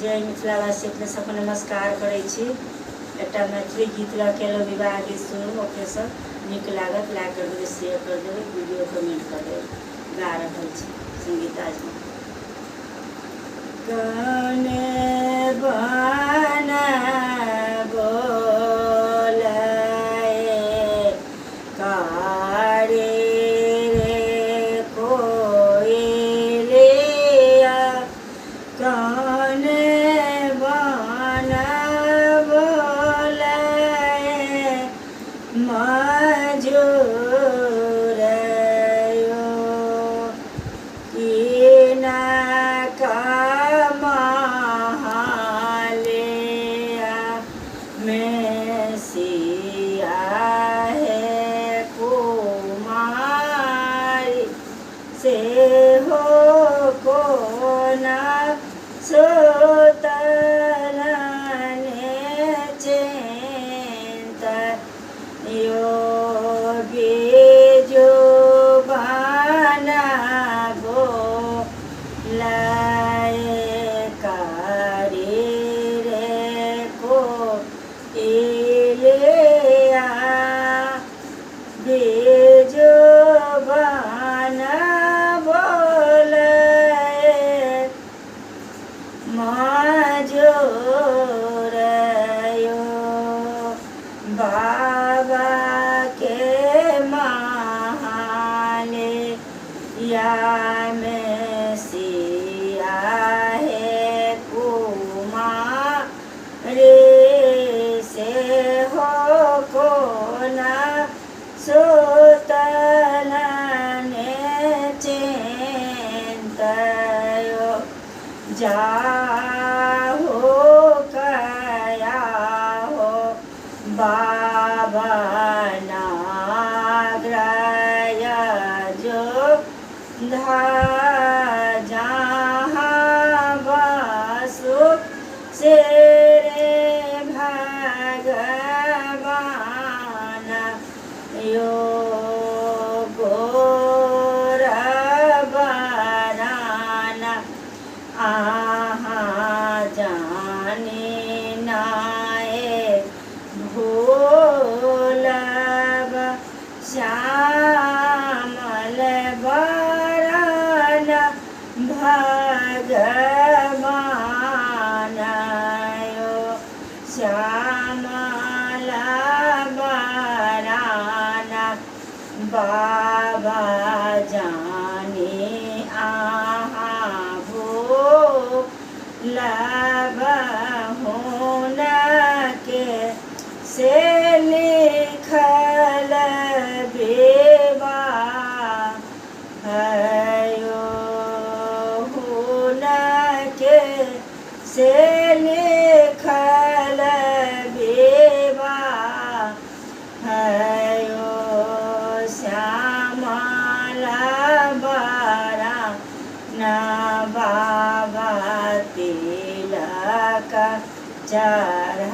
जय मिथिलावासी अपने सबको नमस्कार करै छी। एकटा मैथिली गीत केलहुँ, विवाह गीत सुनू, अपने सब नीक लागत, लाइक कर देबै, शेयर कर देबै, वीडियो कमेंट कर देबै। गा रहल छी संगीत आज गाने बना से हो को ना सोतरने चिंत यो बीजो बना बोलाए कारी रे को इलिया बीजो बना मजोरयो बाबा के महाले या में सिया है कुमारी से हो को ना सोतलने चिंतयो जाहो कया हो बाबा नाग्रय जो जहाँ वासु से भगवान यो जाने नाए भोलब श्यामल बरन भगवान यो श्यामल बरन बाबा जाने लब होन के से लिखल बेवा हयो होन के से लिखल बेवा हयो श्यामला बरा ना बाबा तिलक चढ़